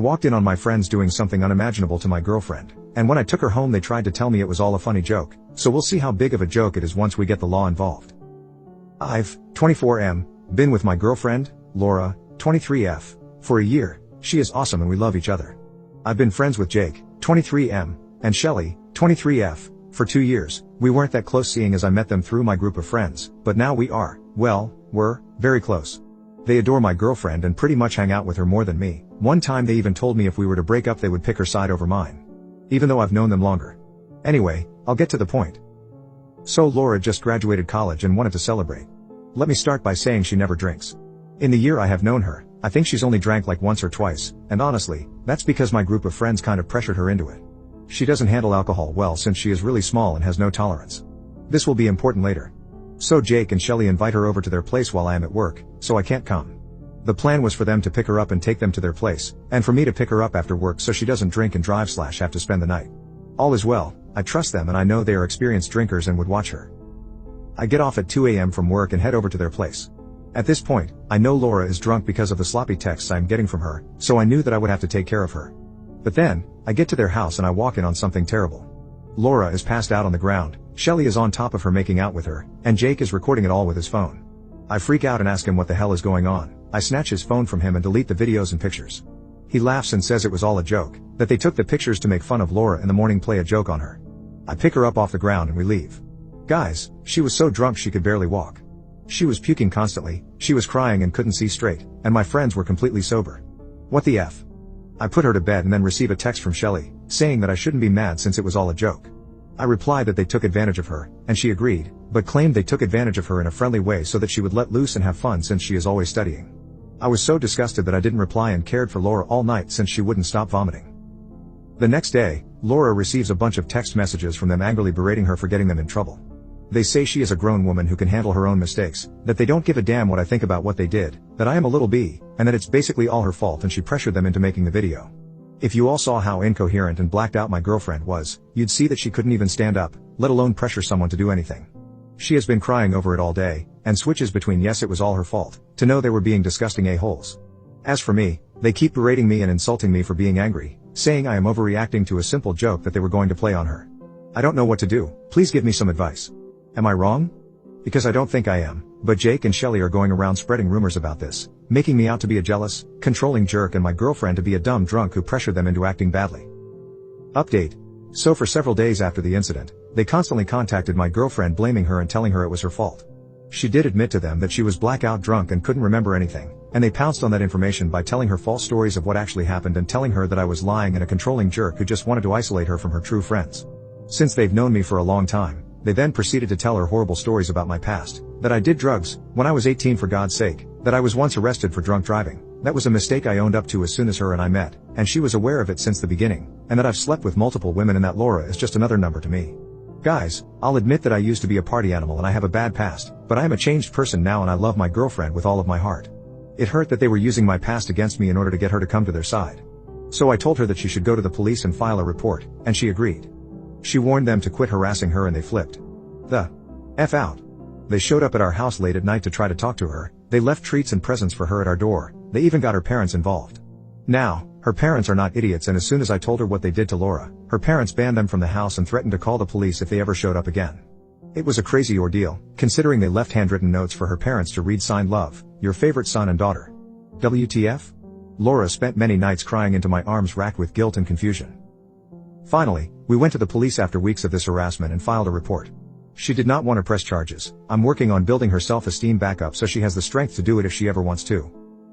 I walked in on my friends doing something unimaginable to my girlfriend, and when I took her home they tried to tell me it was all a funny joke, so we'll see how big of a joke it is once we get the law involved. I've, 24M, been with my girlfriend, Laura, 23F, for a year. She is awesome and we love each other. I've been friends with Jake, 23M, and Shelly, 23F, for 2 years. We weren't that close seeing as I met them through my group of friends, but now we are, well, we're very close. They adore my girlfriend and pretty much hang out with her more than me. One time they even told me if we were to break up they would pick her side over mine. Even though I've known them longer. Anyway, I'll get to the point. So Laura just graduated college and wanted to celebrate. Let me start by saying she never drinks. In the year I have known her, I think she's only drank like once or twice, and honestly, that's because my group of friends kind of pressured her into it. She doesn't handle alcohol well since she is really small and has no tolerance. This will be important later. So Jake and Shelly invite her over to their place while I am at work, so I can't come. The plan was for them to pick her up and take them to their place, and for me to pick her up after work so she doesn't drink and drive / have to spend the night. All is well, I trust them and I know they are experienced drinkers and would watch her. I get off at 2 a.m. from work and head over to their place. At this point, I know Laura is drunk because of the sloppy texts I'm getting from her, so I knew that I would have to take care of her. But then, I get to their house and I walk in on something terrible. Laura is passed out on the ground, Shelly is on top of her making out with her, and Jake is recording it all with his phone. I freak out and ask him what the hell is going on. I snatch his phone from him and delete the videos and pictures. He laughs and says it was all a joke, that they took the pictures to make fun of Laura in the morning, play a joke on her. I pick her up off the ground and we leave. Guys, she was so drunk she could barely walk. She was puking constantly, she was crying and couldn't see straight, and my friends were completely sober. What the F? I put her to bed and then receive a text from Shelly, saying that I shouldn't be mad since it was all a joke. I replied that they took advantage of her, and she agreed, but claimed they took advantage of her in a friendly way so that she would let loose and have fun since she is always studying. I was so disgusted that I didn't reply and cared for Laura all night since she wouldn't stop vomiting. The next day, Laura receives a bunch of text messages from them angrily berating her for getting them in trouble. They say she is a grown woman who can handle her own mistakes, that they don't give a damn what I think about what they did, that I am a little b, and that it's basically all her fault and she pressured them into making the video. If you all saw how incoherent and blacked out my girlfriend was, you'd see that she couldn't even stand up, let alone pressure someone to do anything. She has been crying over it all day, and switches between yes it was all her fault, to no they were being disgusting a-holes. As for me, they keep berating me and insulting me for being angry, saying I am overreacting to a simple joke that they were going to play on her. I don't know what to do, please give me some advice. Am I wrong? Because I don't think I am, but Jake and Shelly are going around spreading rumors about this, making me out to be a jealous, controlling jerk and my girlfriend to be a dumb drunk who pressured them into acting badly. Update. So for several days after the incident, they constantly contacted my girlfriend blaming her and telling her it was her fault. She did admit to them that she was blackout drunk and couldn't remember anything, and they pounced on that information by telling her false stories of what actually happened and telling her that I was lying and a controlling jerk who just wanted to isolate her from her true friends. Since they've known me for a long time, they then proceeded to tell her horrible stories about my past, that I did drugs, when I was 18 for God's sake, that I was once arrested for drunk driving, that was a mistake I owned up to as soon as her and I met, and she was aware of it since the beginning, and that I've slept with multiple women and that Laura is just another number to me. Guys, I'll admit that I used to be a party animal and I have a bad past, but I am a changed person now and I love my girlfriend with all of my heart. It hurt that they were using my past against me in order to get her to come to their side. So I told her that she should go to the police and file a report, and she agreed. She warned them to quit harassing her and they flipped the F out. They showed up at our house late at night to try to talk to her, they left treats and presents for her at our door, they even got her parents involved. Now, her parents are not idiots and as soon as I told her what they did to Laura, her parents banned them from the house and threatened to call the police if they ever showed up again. It was a crazy ordeal, considering they left handwritten notes for her parents to read signed love, your favorite son and daughter. WTF? Laura spent many nights crying into my arms racked with guilt and confusion. Finally, we went to the police after weeks of this harassment and filed a report. She did not want to press charges. I'm working on building her self-esteem back up so she has the strength to do it if she ever wants to.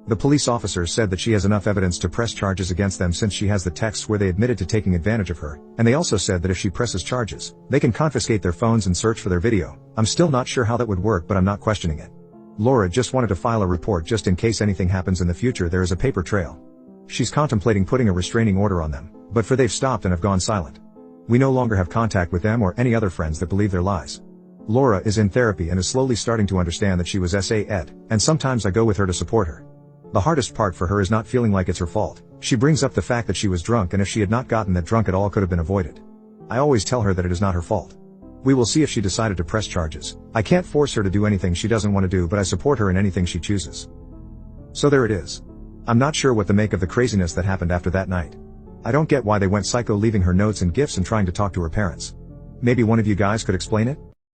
The police officers said that she has enough evidence to press charges against them since she has the texts where they admitted to taking advantage of her, and they also said that if she presses charges, they can confiscate their phones and search for their video. I'm still not sure how that would work but I'm not questioning it. Laura just wanted to file a report just in case anything happens in the future there is a paper trail. She's contemplating putting a restraining order on them, but they've stopped and have gone silent. We no longer have contact with them or any other friends that believe their lies. Laura is in therapy and is slowly starting to understand that she was SA-ed, and sometimes I go with her to support her. The hardest part for her is not feeling like it's her fault. She brings up the fact that she was drunk and if she had not gotten that drunk at all could have been avoided. I always tell her that it is not her fault. We will see if she decided to press charges. I can't force her to do anything she doesn't want to do but I support her in anything she chooses. So there it is. I'm not sure what to make of the craziness that happened after that night. I don't get why they went psycho leaving her notes and gifts and trying to talk to her parents. Maybe one of you guys could explain it?